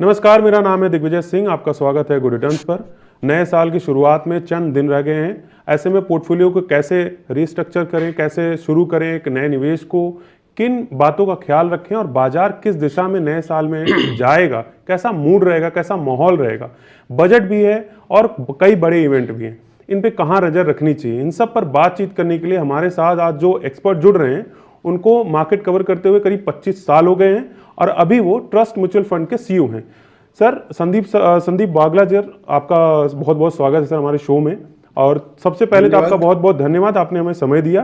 नमस्कार, मेरा नाम है दिग्विजय सिंह। आपका स्वागत है गुड रिटर्न्स पर। नए साल की शुरुआत में चंद दिन रह गए हैं। ऐसे में पोर्टफोलियो को कैसे रीस्ट्रक्चर करें, कैसे शुरू करें एक नए निवेश को, किन बातों का ख्याल रखें और बाजार किस दिशा में नए साल में जाएगा, कैसा मूड रहेगा, कैसा माहौल रहेगा, बजट भी है और कई बड़े इवेंट भी हैं, इन पे कहाँ नजर रखनी चाहिए, इन सब पर बातचीत करने के लिए हमारे साथ आज जो एक्सपर्ट जुड़ रहे हैं उनको मार्केट कवर करते हुए करीब 25 साल हो गए हैं और अभी वो ट्रस्ट म्यूचुअल फंड के सीईओ हैं। सर संदीप बागला जी, आपका बहुत बहुत स्वागत है सर हमारे शो में। और सबसे पहले तो आपका धन्यवाद। बहुत बहुत धन्यवाद, आपने हमें समय दिया।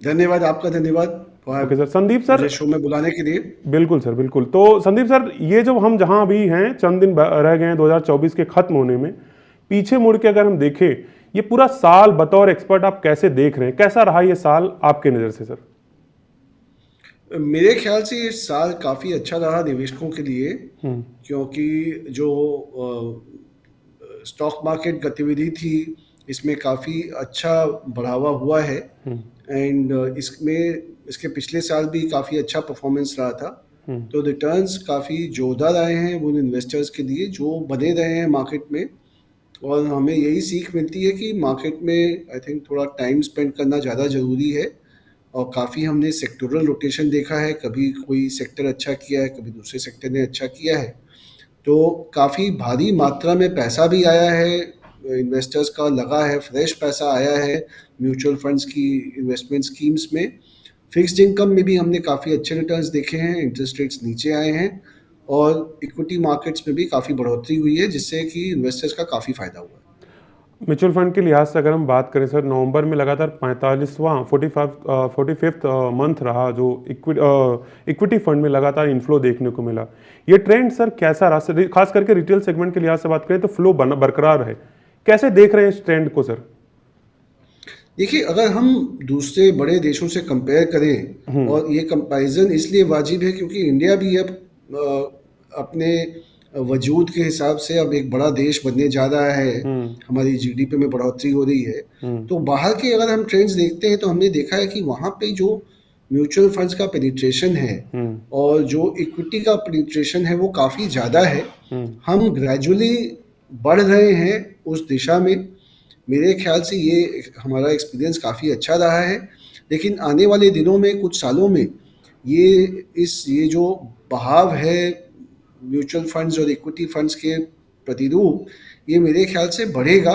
धन्यवाद, आपका धन्यवाद ओके सर। संदीप सर, मुझे शो में बुलाने के लिए। बिल्कुल सर, बिल्कुल। तो संदीप सर, ये जो हम जहां अभी हैं, चंद दिन रह गए हैं 2024 के खत्म होने में, पीछे मुड़ के अगर हम देखें ये पूरा साल बतौर एक्सपर्ट आप कैसे देख रहे हैं, कैसा रहा ये साल आपके नज़र से सर? मेरे ख्याल से ये साल काफ़ी अच्छा रहा निवेशकों के लिए, हम्म। क्योंकि जो स्टॉक मार्केट गतिविधि थी इसमें काफ़ी अच्छा बढ़ावा हुआ है। हम्म। एंड इसमें इसके पिछले साल भी काफ़ी अच्छा परफॉर्मेंस रहा था। हम्म। तो रिटर्न्स काफ़ी जोरदार आए हैं उन इन्वेस्टर्स के लिए जो बने रहे हैं मार्केट में। और हमें यही सीख मिलती है कि मार्केट में आई थिंक थोड़ा टाइम स्पेंड करना ज़्यादा ज़रूरी है। और काफ़ी हमने सेक्टोरल रोटेशन देखा है, कभी कोई सेक्टर अच्छा किया है, कभी दूसरे सेक्टर ने अच्छा किया है। तो काफ़ी भारी मात्रा में पैसा भी आया है, इन्वेस्टर्स का लगा है, फ्रेश पैसा आया है म्यूचुअल फंड्स की इन्वेस्टमेंट स्कीम्स में। फिक्स्ड इनकम में भी हमने काफ़ी अच्छे रिटर्न्स देखे हैं, इंटरेस्ट रेट्स नीचे आए हैं और इक्विटी मार्केट्स में भी काफ़ी बढ़ोतरी हुई है, जिससे कि इन्वेस्टर्स का काफ़ी फ़ायदा हुआ है। म्यूचुअल फंड के लिहाज से अगर हम बात करें सर, नवंबर में लगातार 45th मंथ रहा जो इक्विटी फंड में लगातार इन्फ्लो देखने को मिला। ये ट्रेंड सर कैसा रहा सर? खास करके रिटेल सेगमेंट के लिहाज से बात करें तो फ्लो बरकरार है, कैसे देख रहे हैं इस ट्रेंड को सर? देखिए, अगर हम दूसरे बड़े देशों से कंपेयर करें, और ये कंपैरिजन इसलिए वाजिब है क्योंकि इंडिया भी अब अपने वजूद के हिसाब से अब एक बड़ा देश बनने जा रहा है। हम्म। हमारी जीडीपी में बढ़ोतरी हो रही है। हम्म। तो बाहर के अगर हम ट्रेंड्स देखते हैं तो हमने देखा है कि वहाँ पे जो म्यूचुअल फंड्स का पेनिट्रेशन है हम्म। और जो इक्विटी का पेनिट्रेशन है वो काफ़ी ज़्यादा है। हम्म। हम ग्रेजुअली बढ़ रहे हैं उस दिशा में। मेरे ख्याल से ये हमारा एक्सपीरियंस काफ़ी अच्छा रहा है। लेकिन आने वाले दिनों में, कुछ सालों में, ये जो बहाव है म्यूचुअल फंड्स और इक्विटी फंड्स के प्रतिरूप, ये मेरे ख्याल से बढ़ेगा,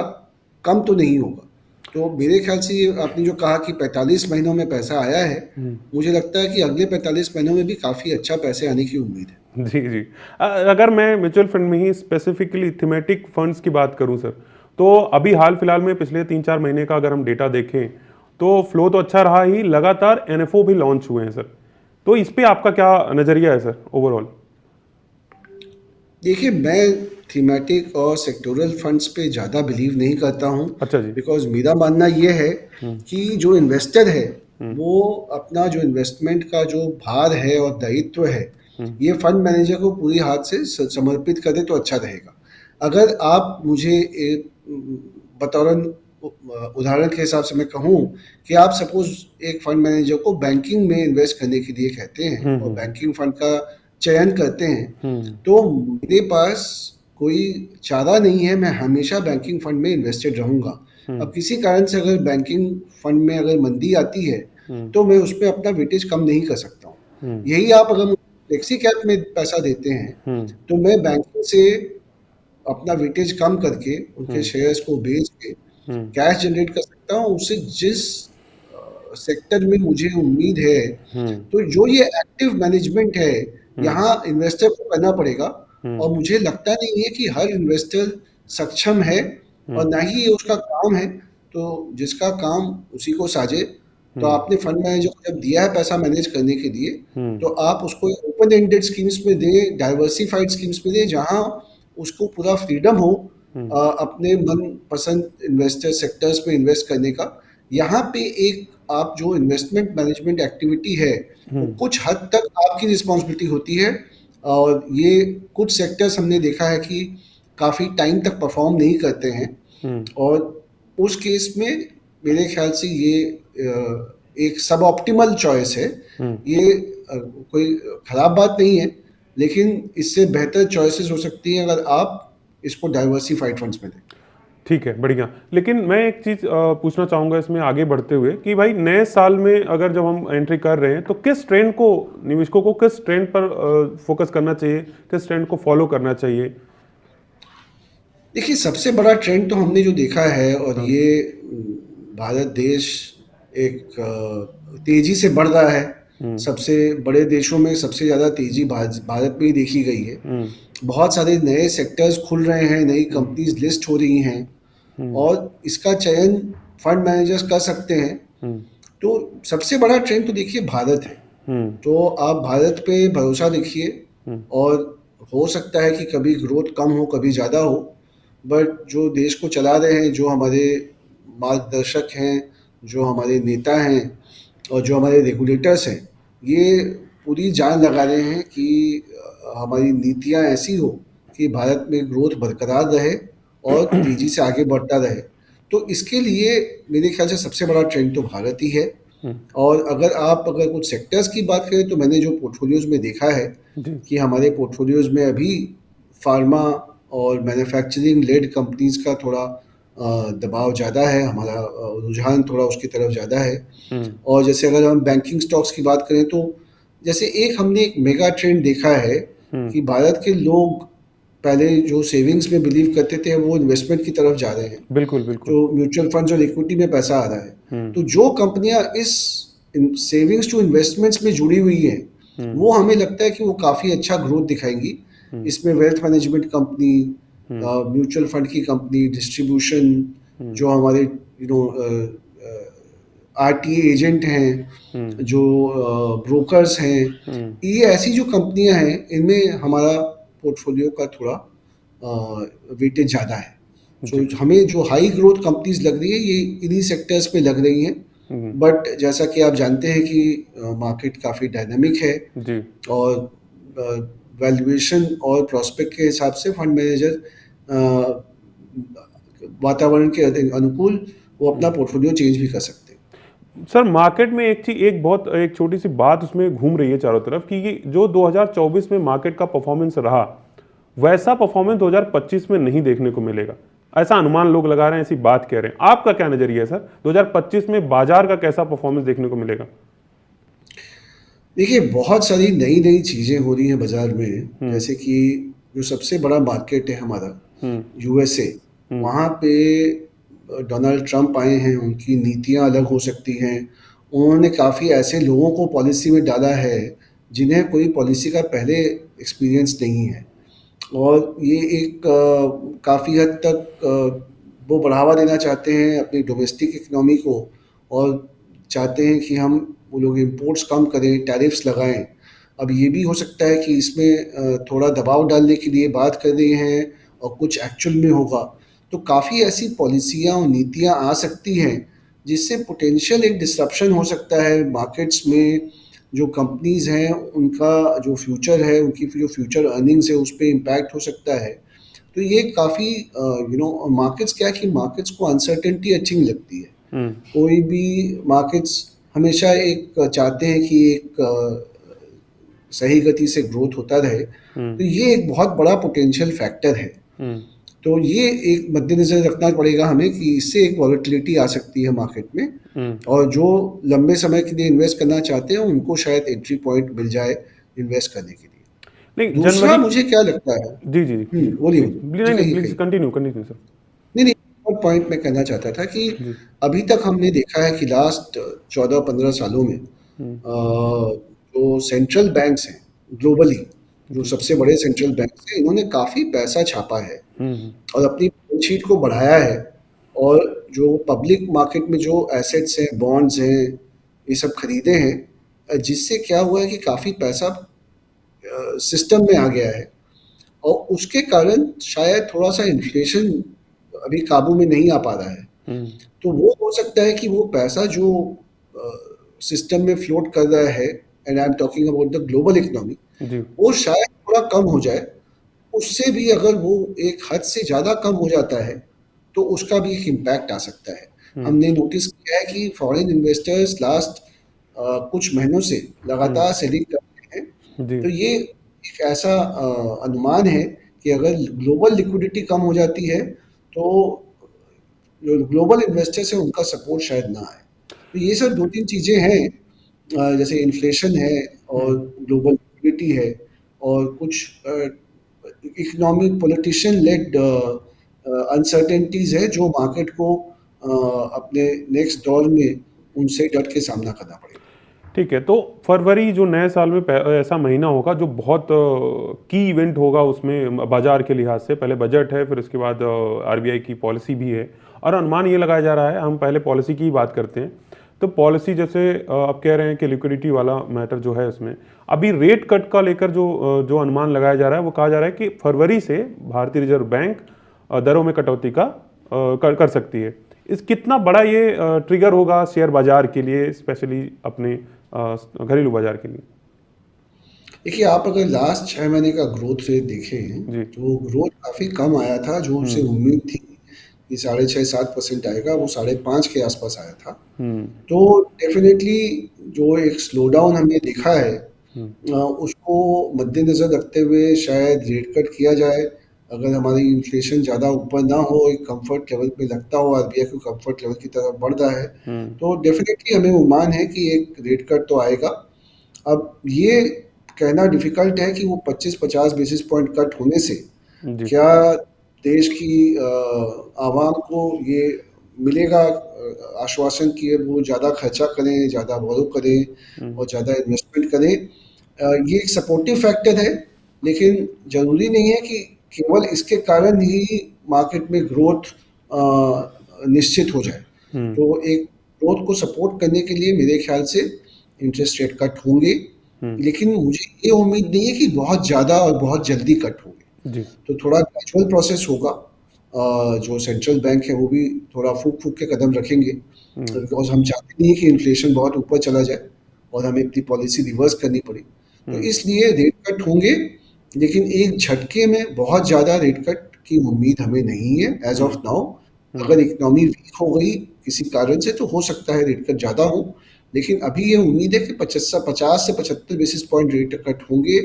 कम तो नहीं होगा। तो मेरे ख्याल से ये आपने जो कहा कि 45 महीनों में पैसा आया है, मुझे लगता है कि अगले 45 महीनों में भी काफ़ी अच्छा पैसे आने की उम्मीद है। जी जी। अगर मैं म्यूचुअल फंड में ही स्पेसिफिकली थीमेटिक फंड्स की बात करूं सर, तो अभी हाल फिलहाल में पिछले 3-4 महीने का अगर हम डेटा देखें तो फ्लो तो अच्छा रहा ही, लगातार एनएफओ भी लॉन्च हुए हैं सर। तो इस पे आपका क्या नजरिया है सर ओवरऑल? देखिए, मैं थीमेटिक और सेक्टोरल फंड्स पे ज़्यादा बिलीव नहीं करता हूँ। अच्छा जी। बिकॉज मेरा मानना ये है कि जो इन्वेस्टर है वो अपना जो इन्वेस्टमेंट का जो भार है और दायित्व है, ये फंड मैनेजर को पूरी हाथ से समर्पित कर दे तो अच्छा रहेगा। अगर आप मुझे एक बतौरन उदाहरण के हिसाब से मैं कहूँ कि आप सपोज एक फंड मैनेजर को बैंकिंग में इन्वेस्ट करने के लिए कहते हैं और बैंकिंग फंड का चयन करते हैं, तो मेरे पास कोई चारा नहीं है, मैं हमेशा बैंकिंग फंड में इन्वेस्टेड रहूँगा। अब किसी कारण से अगर बैंकिंग फंड में अगर मंदी आती है तो मैं उसमें अपना वेटेज कम नहीं कर सकता हूँ। यही आप अगर फ्लेक्सी कैप में पैसा देते हैं तो मैं बैंकिंग से अपना वेटेज कम करके उनके शेयर्स को बेच के कैश जनरेट कर सकता हूँ उससे, जिस सेक्टर में मुझे उम्मीद है। तो जो ये एक्टिव मैनेजमेंट है, यहाँ इन्वेस्टर को करना पड़ेगा। और मुझे लगता नहीं है कि हर इन्वेस्टर सक्षम है और ना ही ये उसका काम है। तो जिसका काम उसी को साझे। तो आपने फंड मैनेजर को जब दिया है पैसा मैनेज करने के लिए, तो आप उसको ओपन एंडेड स्कीम्स में दें, डाइवर्सिफाइड स्कीम्स में दें, जहाँ उसको पूरा फ्रीडम हो अपने मन पसंद इन्वेस्टर सेक्टर्स में इन्वेस्ट करने का। यहाँ पे एक आप जो इन्वेस्टमेंट मैनेजमेंट एक्टिविटी है वो कुछ हद तक आपकी रिस्पॉन्सिबिलिटी होती है। और ये कुछ सेक्टर्स हमने देखा है कि काफ़ी टाइम तक परफॉर्म नहीं करते हैं। और उस केस में मेरे ख्याल से ये एक सब ऑप्टिमल चॉइस है। ये कोई ख़राब बात नहीं है, लेकिन इससे बेहतर चॉइसेस हो सकती हैं अगर आप इसको डाइवर्सिफाइड फंड्स में दें। ठीक है, बढ़िया। लेकिन मैं एक चीज़ पूछना चाहूँगा इसमें आगे बढ़ते हुए कि भाई नए साल में अगर जब हम एंट्री कर रहे हैं तो किस ट्रेंड को, निवेशकों को किस ट्रेंड पर फोकस करना चाहिए, किस ट्रेंड को फॉलो करना चाहिए? देखिए, सबसे बड़ा ट्रेंड तो हमने जो देखा है, और हाँ। ये भारत देश एक तेजी से बढ़ रहा है। सबसे बड़े देशों में सबसे ज़्यादा तेजी भारत में ही देखी गई है। बहुत सारे नए सेक्टर्स खुल रहे हैं, नई कंपनीज लिस्ट हो रही हैं, और इसका चयन फंड मैनेजर्स कर सकते हैं। तो सबसे बड़ा ट्रेंड तो देखिए भारत है। तो आप भारत पे भरोसा रखिए, और हो सकता है कि कभी ग्रोथ कम हो, कभी ज़्यादा हो, बट जो देश को चला रहे हैं, जो हमारे मार्गदर्शक हैं, जो हमारे नेता हैं, और जो हमारे रेगुलेटर्स हैं, ये पूरी जान लगा रहे हैं कि हमारी नीतियाँ ऐसी हो कि भारत में ग्रोथ बरकरार रहे और तेज़ी से आगे बढ़ता रहे। तो इसके लिए मेरे ख्याल से सबसे बड़ा ट्रेंड तो भारत ही है। और अगर कुछ सेक्टर्स की बात करें, तो मैंने जो पोर्टफोलियोज़ में देखा है जी। कि हमारे पोर्टफोलियोज़ में अभी फार्मा और मैन्युफैक्चरिंग लेड कंपनीज़ का थोड़ा दबाव ज़्यादा है, हमारा रुझान थोड़ा उसकी तरफ ज़्यादा है। और जैसे अगर हम बैंकिंग स्टॉक्स की बात करें, तो जैसे हमने एक मेगा ट्रेंड देखा है कि भारत के लोग पहले जो सेविंग्स में बिलीव करते थे, वो इन्वेस्टमेंट की तरफ जा रहे हैं। बिल्कुल, बिल्कुल। जो म्यूचुअल फंड्स और इक्विटी में पैसा आ रहा है, तो जो कंपनियां इस सेविंग्स टू इन्वेस्टमेंट्स में जुड़ी हुई हैं, वो हमें लगता है कि वो काफ़ी अच्छा ग्रोथ दिखाएंगी। इसमें wealth management company, mutual fund की कंपनी, डिस्ट्रीब्यूशन, जो हमारे आरटीए एजेंट हैं, जो ब्रोकर्स हैं, ये ऐसी जो कंपनियां हैं, इनमें हमारा पोर्टफोलियो का थोड़ा वेटेज ज़्यादा है। सो जी। हमें जो हाई ग्रोथ कंपनीज लग रही है, ये इन्हीं सेक्टर्स पे लग रही हैं। बट जैसा कि आप जानते हैं कि मार्केट काफ़ी डायनामिक है, जी। और वैल्यूएशन और प्रोस्पेक्ट के हिसाब से फंड मैनेजर वातावरण के अनुकूल वो अपना पोर्टफोलियो चेंज भी कर सकते हैं। सर, मार्केट में एक चीज, एक छोटी सी बात उसमें घूम रही है चारों तरफ कि ये जो 2024 में मार्केट का परफॉर्मेंस रहा, वैसा परफॉर्मेंस 2025 में नहीं देखने को मिलेगा, ऐसा अनुमान लोग लगा रहे हैं, ऐसी बात कह रहे हैं। आपका क्या नजरिया है सर, 2025 में बाजार का कैसा परफॉर्मेंस देखने को मिलेगा? देखिए, बहुत सारी नई नई चीज़ें हो रही हैं बाजार में। जैसे कि जो सबसे बड़ा मार्केट है हमारा, यूएसए, वहाँ पे डोनाल्ड ट्रंप आए हैं, उनकी नीतियाँ अलग हो सकती हैं। उन्होंने काफ़ी ऐसे लोगों को पॉलिसी में डाला है जिन्हें कोई पॉलिसी का पहले एक्सपीरियंस नहीं है, और ये एक काफ़ी हद तक वो बढ़ावा देना चाहते हैं अपनी डोमेस्टिक इकोनॉमी को, और चाहते हैं कि हम वो लोग इम्पोर्ट्स कम करें, टैरिफ्स लगाएं। अब ये भी हो सकता है कि इसमें थोड़ा दबाव डालने के लिए बात कर रहे हैं, और कुछ एक्चुअल में होगा। तो काफ़ी ऐसी पॉलिसियाँ और नीतियाँ आ सकती हैं जिससे पोटेंशियल एक डिसरप्शन हो सकता है मार्केट्स में। जो कंपनीज़ हैं, उनका जो फ्यूचर है, उनकी जो फ्यूचर अर्निंग्स है, उस पे इम्पैक्ट हो सकता है। तो ये काफ़ी मार्केट्स क्या है कि मार्केट्स को अनसर्टेनिटी अच्छी नहीं लगती है। कोई भी मार्केट्स हमेशा एक चाहते हैं कि एक सही गति से ग्रोथ होता रहे। तो ये एक बहुत बड़ा पोटेंशियल फैक्टर है। तो ये एक मद्देनज़र रखना पड़ेगा हमें कि इससे एक वॉलेटिलिटी आ सकती है मार्केट में, और जो लंबे समय के लिए इन्वेस्ट करना चाहते हैं, उनको शायद एंट्री पॉइंट मिल जाए इन्वेस्ट करने के लिए। नहीं, दूसरा जनवरी। मुझे क्या लगता है, जी जी जी, बोलिए प्लीज, बोलिए, नहीं जी नहीं, कहिए प्लीज कहिए। Continue continue sir. नहीं नहीं, और पॉइंट मैं कहना चाहता था कि जी। अभी तक हमने देखा है कि लास्ट 14-15 सालों में जो सेंट्रल बैंक्स हैं ग्लोबली, जो जी। सबसे बड़े सेंट्रल बैंक्स हैं, इन्होंने काफ़ी पैसा छापा है हम्म। और अपनी बैलेंस शीट को बढ़ाया है। और जो पब्लिक मार्केट में जो एसेट्स हैं, बॉन्ड्स हैं, ये सब खरीदे हैं, जिससे क्या हुआ है कि काफ़ी पैसा सिस्टम में आ गया है, और उसके कारण शायद थोड़ा सा इन्फ्लेशन अभी काबू में नहीं आ पा रहा है। तो वो हो सकता है कि वो पैसा जो सिस्टम में फ्लोट कर रहा है, and I am talking about the global economy, जी। वो शायद थोड़ा कम हो जाए। उससे भी अगर वो एक हद से ज़्यादा कम हो जाता है, तो उसका भी एक इम्पैक्ट आ सकता है। हमने नोटिस किया है कि फॉरेन इन्वेस्टर्स लास्ट कुछ महीनों से लगातार सेलिंग कर रहे हैं। जी। तो ये एक ऐसा अनुमान है कि अगर ग्लोबल लिक्विडिटी कम हो जाती है तो जो ग्लोबल इन्वेस्टर्स हैं उनका सपोर्ट शायद ना आए। तो ये सब 2-3 चीज़ें हैं, जैसे इन्फ्लेशन है और हम्म। ग्लोबल लिक्विडिटी है और कुछ इकोनॉमिक पॉलिटिशियन लेड अनसर्टेनिटीज़ है जो मार्केट को अपने नेक्स्ट दौर में उनसे डट के सामना करना पड़ेगा। ठीक है, तो फरवरी जो नए साल में ऐसा महीना होगा जो बहुत की इवेंट होगा उसमें बाजार के लिहाज से। पहले बजट है, फिर उसके बाद आरबीआई की पॉलिसी भी है और अनुमान ये लगाया जा रहा है, हम पहले पॉलिसी की ही बात करते हैं। तो पॉलिसी जैसे आप कह रहे हैं कि लिक्विडिटी वाला मैटर जो है उसमें अभी रेट कट का लेकर जो अनुमान लगाया जा रहा है वो कहा जा रहा है कि फरवरी से भारतीय रिजर्व बैंक दरों में कटौती का कर सकती है। इस कितना बड़ा ये ट्रिगर होगा शेयर बाजार के लिए, स्पेशली अपने घरेलू बाजार के लिए? देखिए, आप अगर लास्ट 6 महीने का ग्रोथ रेट देखें, जी। तो ग्रोथ काफ़ी कम आया था, जो उनसे हम्म। उम्मीद थी कि 6.5-7% आएगा, वो 5.5 के आसपास आया था। हम्म। तो डेफ़िनेटली जो एक स्लोडाउन हमने देखा है, हम्म। उसको मद्देनज़र रखते हुए शायद रेट कट किया जाए। अगर हमारी इन्फ्लेशन ज़्यादा ऊपर ना हो, एक कम्फ़र्ट लेवल पे लगता हो, आरबीआई को कम्फ़र्ट लेवल की तरफ बढ़ रहा है, हम्म। तो डेफ़िनेटली हमें उम्मीद है कि एक रेट कट तो आएगा। अब ये कहना डिफ़िकल्ट है कि वो 25-50 बेसिस पॉइंट कट होने से जी। क्या देश की आवाम को ये मिलेगा आश्वासन कि वो ज़्यादा खर्चा करें, ज़्यादा बोरो करें हम्म। और ज़्यादा इन्वेस्टमेंट करें। ये एक सपोर्टिव फैक्टर है, लेकिन ज़रूरी नहीं है कि केवल इसके कारण ही मार्केट में ग्रोथ निश्चित हो जाए। हम्म। तो एक ग्रोथ को सपोर्ट करने के लिए मेरे ख्याल से इंटरेस्ट रेट कट होंगे, हम्म। लेकिन मुझे ये उम्मीद नहीं है कि बहुत ज़्यादा और बहुत जल्दी कट होंगे। जी। तो थोड़ा ग्रेजुअल प्रोसेस होगा। जो सेंट्रल बैंक है वो भी थोड़ा फूँक-फूँक के कदम रखेंगे, हम्म। बिकॉज़ हम चाहते नहीं हैं कि इन्फ्लेशन बहुत ऊपर चला जाए और हमें अपनी पॉलिसी रिवर्स करनी पड़े। तो हम्म। इसलिए रेट कट होंगे, लेकिन एक झटके में बहुत ज़्यादा रेट कट की उम्मीद हमें नहीं है as hmm. Of now. Hmm. अगर इकोनॉमी वीक हो गई किसी कारण से तो हो सकता है रेट कट ज़्यादा हो, लेकिन अभी ये उम्मीद है कि 50 से 75 बेसिस पॉइंट रेट कट होंगे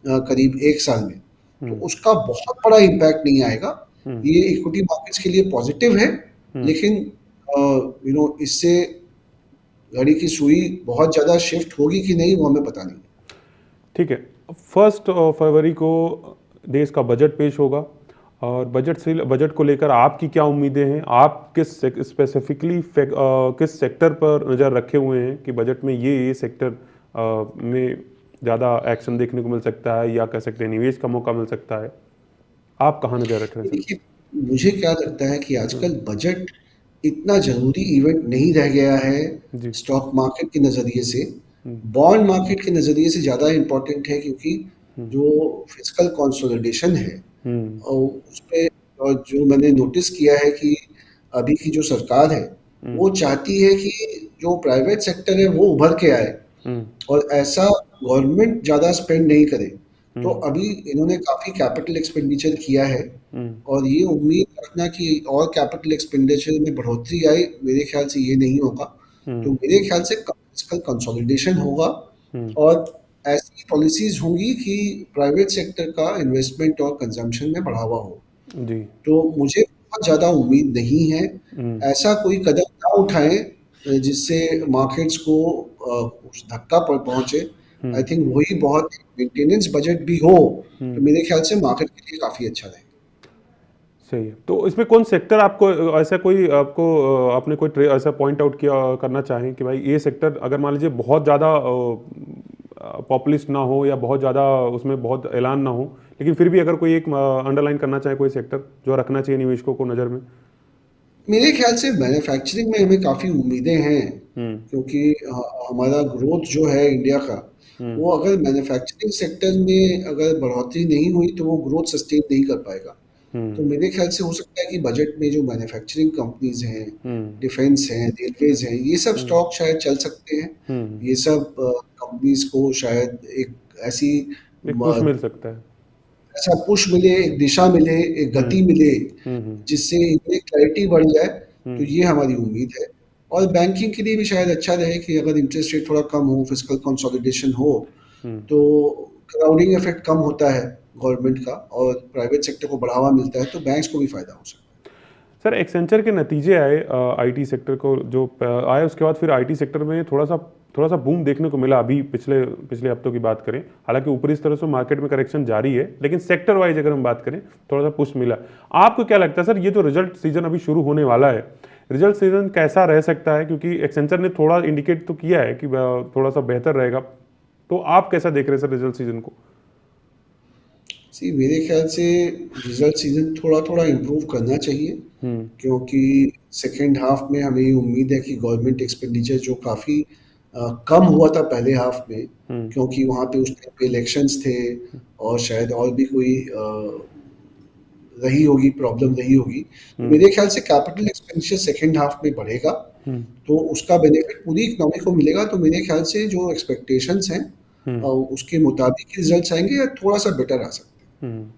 करीब 1 साल में। तो हम्म। उसका बहुत बड़ा इम्पैक्ट नहीं आएगा। हम्म। ये इक्विटी मार्केट्स के लिए पॉजिटिव है, हम्म। लेकिन इससे घड़ी की सुई बहुत ज़्यादा शिफ्ट होगी कि नहीं वो हमें पता नहीं। ठीक है। फर्स्ट फरवरी को देश का बजट पेश होगा और बजट को लेकर आपकी क्या उम्मीदें हैं? आप किस स्पेसिफिकली किस सेक्टर पर नज़र रखे हुए हैं कि बजट में ये सेक्टर में ज़्यादा एक्शन देखने को मिल सकता है या कह सकते हैं निवेश का मौका मिल सकता है? आप कहाँ नज़र रख रहे हैं सर? देखिए, मुझे क्या लगता है कि हम्म। आजकल बजट इतना ज़रूरी इवेंट नहीं रह गया है जी। स्टॉक मार्केट के नज़रिए से। हम्म। बॉन्ड मार्केट के नज़रिए से ज़्यादा इम्पोर्टेंट है, क्योंकि हम्म। जो फिस्कल कंसोलिडेशन है हम्म। और उसपे जो मैंने नोटिस किया है कि अभी की जो सरकार है, हम्म। वो चाहती है कि जो प्राइवेट सेक्टर है वो उभर के आए हम्म। और ऐसा गवर्नमेंट ज़्यादा स्पेंड नहीं करे। तो हम्म। अभी इन्होंने काफ़ी कैपिटल एक्सपेंडिचर किया है हम्म। और ये उम्मीद रखना कि और कैपिटल एक्सपेंडिचर में बढ़ोतरी आए, मेरे ख्याल से ये नहीं होगा। तो हम्म। मेरे ख्याल से फिस्कल कंसोलिडेशन होगा हम्म। और ऐसी पॉलिसीज़ होंगी कि प्राइवेट सेक्टर का इन्वेस्टमेंट और कंज़म्पशन में बढ़ावा हो। जी। तो मुझे बहुत ज़्यादा उम्मीद नहीं है। हम्म। ऐसा कोई कदम ना उठाएँ जिससे मार्केट्स को कुछ धक्का पहुँचे। आई हम्म। थिंक वही बहुत मेंटेनेंस बजट भी हो, तो हम्म। मेरे ख्याल से मार्केट के लिए काफ़ी अच्छा रहेगा। सही है। तो इसमें कौन सेक्टर आपको ऐसा कोई आपको आपने कोई ऐसा पॉइंट आउट किया करना चाहें कि भाई ये सेक्टर अगर मान लीजिए बहुत ज़्यादा पॉपुलिस्ट ना हो या बहुत ज़्यादा उसमें बहुत ऐलान ना हो, लेकिन फिर भी अगर कोई एक अंडरलाइन करना चाहे कोई सेक्टर जो रखना चाहिए निवेशकों को नज़र में? मेरे ख्याल से मैन्युफैक्चरिंग में हमें काफ़ी उम्मीदें हैं, हम्म। क्योंकि हमारा ग्रोथ जो है इंडिया का, हम्म। वो अगर मैन्युफैक्चरिंग सेक्टर में अगर बढ़ोतरी नहीं हुई तो वो ग्रोथ सस्टेन नहीं कर पाएगा। तो हम्म। मेरे ख्याल से हो सकता है कि बजट में जो मैन्युफैक्चरिंग कंपनीज़ हैं, हम्म। डिफेंस हैं, रेलवेज़ हैं, ये सब हम्म। स्टॉक शायद चल सकते हैं। हम्म। ये सब कंपनीज़ को शायद एक ऐसी एक पुश म मिल सकता है। ऐसा पुश मिले, एक दिशा मिले, एक हम्म। गति मिले, हम्म। जिससे इनमें क्लैरिटी बढ़ जाए, तो हम्म। ये हमारी उम्मीद है। और बैंकिंग के लिए भी शायद अच्छा रहे कि अगर इंटरेस्ट रेट थोड़ा कम हो, फिस्कल कंसोलिडेशन हो, हम्म। तो क्राउडिंग इफेक्ट कम होता है गवर्नमेंट का और प्राइवेट सेक्टर को बढ़ावा मिलता है, तो बैंक्स को भी फायदा हो सकता है। सर एक्सेंचर के नतीजे आए आईटी सेक्टर को जो आए, उसके बाद फिर आईटी सेक्टर में थोड़ा सा बूम देखने को मिला अभी पिछले पिछले हफ्तों की बात करें। हालांकि ऊपरी स्तर से मार्केट में करेक्शन जारी है, लेकिन सेक्टर वाइज अगर हम बात करें थोड़ा सा पुश मिला। आपको क्या लगता है सर, ये जो रिजल्ट सीजन अभी शुरू होने वाला है, रिजल्ट सीजन कैसा रह सकता है? क्योंकि एक्सेंचर ने थोड़ा इंडिकेट तो किया है कि थोड़ा सा बेहतर रहेगा, तो आप कैसा देख रहे हैं सर रिजल्ट सीजन को? सी मेरे ख्याल से रिजल्ट सीजन थोड़ा थोड़ा इम्प्रूव करना चाहिए, क्योंकि सेकेंड हाफ में हमें ये उम्मीद है कि गवर्नमेंट एक्सपेंडिचर जो काफ़ी कम हुआ था पहले हाफ में, क्योंकि वहाँ पे उस टाइम पे इलेक्शंस थे और शायद और भी कोई रही होगी प्रॉब्लम रही होगी, तो मेरे ख्याल से कैपिटल एक्सपेंडिचर सेकेंड हाफ में बढ़ेगा, तो उसका बेनिफिट पूरी इकोनॉमी को मिलेगा। तो मेरे ख्याल से जो एक्सपेक्टेशंस हैं उसके मुताबिक रिजल्ट्स आएंगे या थोड़ा सा बेटर आ सकते हैं।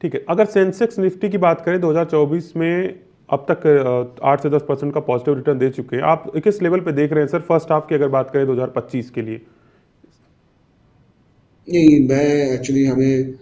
ठीक है। अगर सेंसेक्स निफ्टी की बात करें 2024 में अब तक 8 से 10% का पॉजिटिव रिटर्न दे चुके हैं, आप किस लेवल पे देख रहे हैं सर फर्स्ट हाफ की अगर बात करें 2025 के लिए? नहीं, मैं एक्चुअली हमें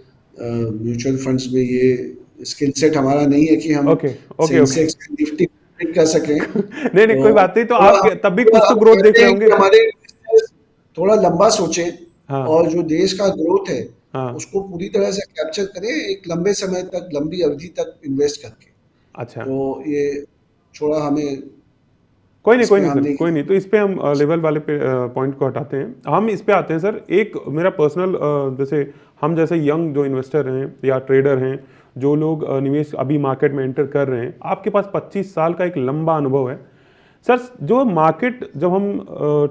म्यूचुअल फंड्स में ये स्किल सेट हमारा नहीं है कि हम okay okay okay. Sensex Nifty कर सकें। नहीं नहीं, तो कोई बात नहीं, तो थोड़ा आप हम तब भी थोड़ा कुछ तो हम ग्रोथ देख कहते रहे हैं होंगे। कि हमारे investors थोड़ा लंबा सोचें हाँ और जो देश का ग्रोथ है हाँ। उसको पूरी तरह से कैप्चर करें एक लंबे समय तक, लंबी अवधि तक इन्वेस्ट करके। अच्छा, तो ये थोड़ा हमें कोई इसमें नहीं सर, हमने कोई नहीं, तो इस पे हम लेवल वाले पे पॉइंट को हटाते हैं, हम इस पे आते हैं सर। एक मेरा पर्सनल जैसे हम जैसे यंग जो इन्वेस्टर हैं या ट्रेडर हैं, जो लोग निवेश अभी मार्केट में एंटर कर रहे हैं, आपके पास 25 साल का एक लंबा अनुभव है सर। जो मार्केट जब हम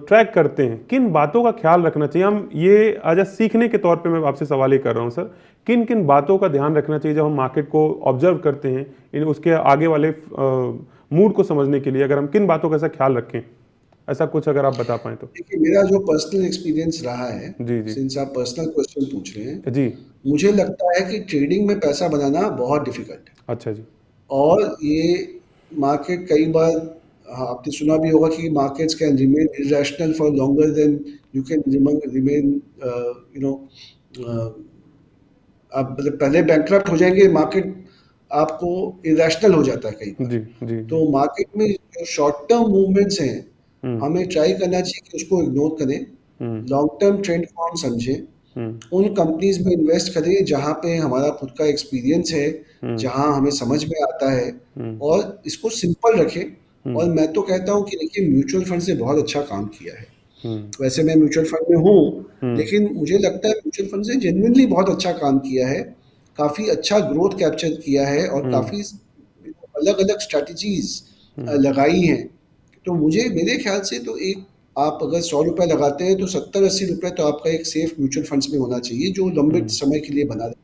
ट्रैक करते हैं, किन बातों का ख्याल रखना चाहिए? हम ये आज सीखने के तौर पे मैं आपसे सवाल ये कर रहा हूँ सर, किन किन बातों का ध्यान रखना चाहिए जब हम मार्केट को ऑब्जर्व करते हैं, इन उसके आगे वाले मूड को समझने के लिए, अगर हम किन बातों का ऐसा ख्याल रखें, ऐसा कुछ अगर आप बता पाएं तो। देखिए, मेरा जो पर्सनल एक्सपीरियंस रहा है, जी जी सिंस आप पर्सनल क्वेश्चन पूछ रहे हैं, जी। मुझे लगता है कि ट्रेडिंग में पैसा बनाना बहुत डिफिकल्ट है। अच्छा जी। और ये मार्केट कई बार, हाँ, आपने सुना भी होगा कि markets can remain irrational for longer than you can remain you know आप मतलब पहले बैंकक्रप्ट हो जाएंगे मार्केट, आपको इरेशनल हो जाता है कई बार। जी जी जी। तो मार्केट में जो शॉर्ट टर्म मूवमेंट्स हैं, हम्म हमें ट्राई करना चाहिए कि उसको इग्नोर करें, हम्म लॉन्ग टर्म ट्रेंड को हम समझें, हम्म उन कंपनीज में इन्वेस्ट करें जहाँ पे हमारा खुद का एक्सपीरियंस है, हम्म जहाँ हमें समझ में आता है, हम्म और इसको सिंपल रखें। हम्म और मैं तो कहता हूँ कि देखिए, म्यूचुअल फंड से बहुत अच्छा काम किया है। हम्म वैसे मैं म्यूचुअल फंड में हूँ, हम्म लेकिन मुझे लगता है म्यूचुअल फंड से जेन्युइनली बहुत अच्छा काम किया है, काफ़ी अच्छा ग्रोथ कैप्चर किया है और हम्म काफ़ी अलग अलग स्ट्रैटेजीज हम्म लगाई हैं। तो मुझे मेरे ख्याल से तो एक, आप अगर 100 रुपये लगाते हैं तो 70-80 रुपये तो आपका एक सेफ म्यूचुअल फंड्स में होना चाहिए जो लंबे हम्म समय के लिए बना रहे।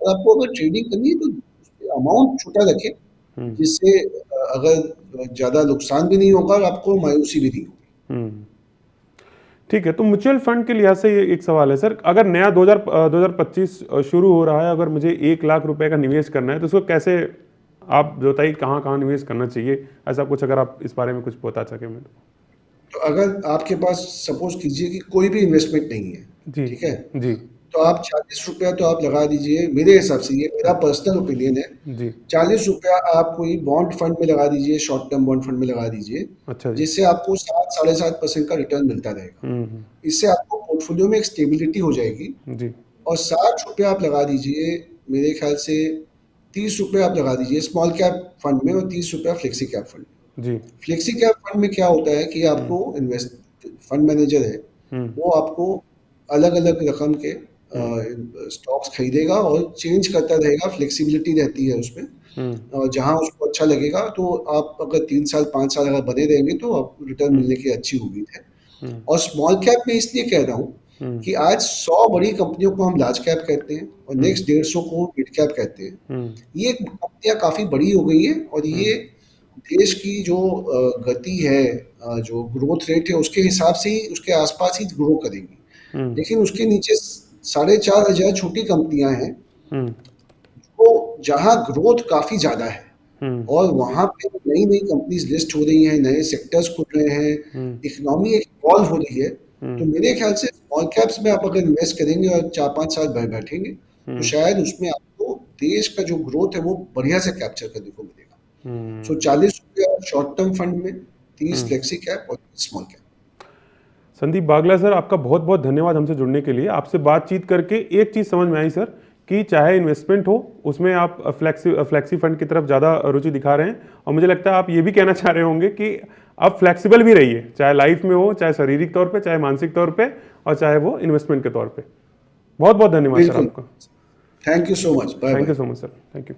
और आपको अगर ट्रेडिंग करनी है तो अमाउंट छोटा रखें, हम्म जिससे अगर ज़्यादा नुकसान भी नहीं होगा और आपको मायूसी भी नहीं होगी। हम्म। ठीक है, तो म्यूचुअल फंड के लिहाज से ये एक सवाल है सर, अगर नया 2025 शुरू हो रहा है, अगर मुझे 1 लाख रुपए का निवेश करना है, तो उसको कैसे, आप बताइए कहाँ कहाँ निवेश करना चाहिए? ऐसा कुछ अगर आप इस बारे में कुछ बता सके मैं तो अगर आपके पास सपोज कीजिए कि कोई भी इन्वेस्टमेंट नहीं है, जी ठीक है, जी तो आप 40 रुपया तो आप लगा दीजिए, मेरे हिसाब से ये मेरा पर्सनल ओपिनियन है। जी। 40 रुपया आप कोई बॉन्ड फंड में लगा दीजिए, शॉर्ट टर्म बॉन्ड फंड में लगा दीजिए, अच्छा जी। जिससे आपको 7-7.5% का रिटर्न मिलता रहेगा। इससे आपको पोर्टफोलियो में एक स्टेबिलिटी हो जाएगी। जी। और 60 रुपया आप लगा दीजिए, मेरे ख्याल से 30 रुपये आप लगा दीजिए स्मॉल कैप फंड में और 30 रुपया फ्लेक्सी कैप फंड में। जी। फ्लेक्सी कैप फंड में क्या होता है कि आपको इन्वेस्ट फंड मैनेजर है, हम्म वो आपको अलग अलग रकम के स्टॉक्स खरीदेगा और चेंज करता रहेगा, फ्लेक्सिबिलिटी रहती है उसमें। हम्म और जहाँ उसको अच्छा लगेगा, तो आप अगर 3 साल 5 साल अगर बने रहेंगे तो आप रिटर्न हम्म मिलने की अच्छी उम्मीद है। हम्म और स्मॉल कैप में इसलिए कह रहा हूँ हम्म कि आज 100 बड़ी कंपनियों को हम लार्ज कैप कहते हैं और हम्म नेक्स्ट 150 को मिड कैप कहते हैं। हम्म ये कंपनियां काफ़ी बड़ी हो गई हैं और ये हम्म देश की जो गति है, जो ग्रोथ रेट है, उसके हिसाब से ही उसके आसपास ही ग्रो करेंगी। हम्म लेकिन उसके नीचे 4,500 छोटी कंपनियां हैं, हम्म तो जहाँ ग्रोथ काफ़ी ज़्यादा है हम्म और वहाँ पे नई नई कंपनीज लिस्ट हो रही हैं, नए सेक्टर्स खुल रहे हैं, हम्म इकोनॉमी एक इवॉल्व हो रही है। तो मेरे ख्याल से स्मॉल कैप्स में आप अगर इन्वेस्ट करेंगे और 4-5 साल बैठेंगे तो शायद उसमें आपको देश का जो ग्रोथ है वो बढ़िया से कैप्चर करने को मिलेगा। सो 40 रुपया शॉर्ट टर्म फंड में, 30 फ्लेक्सी कैप और स्मॉल कैप। संदीप बागला सर, आपका बहुत बहुत धन्यवाद हमसे जुड़ने के लिए। आपसे बातचीत करके एक चीज़ समझ में आई सर कि चाहे इन्वेस्टमेंट हो उसमें आप फ्लेक्सी फंड की तरफ ज़्यादा रुचि दिखा रहे हैं, और मुझे लगता है आप ये भी कहना चाह रहे होंगे कि आप फ्लेक्सिबल भी रहिए, चाहे लाइफ में हो, चाहे शारीरिक तौर पे, चाहे मानसिक तौर पे, और चाहे वो इन्वेस्टमेंट के तौर पे। बहुत बहुत धन्यवाद सर बिल्कुल, आपका। Thank you so much, bye thank bye. You so much sir, thank you.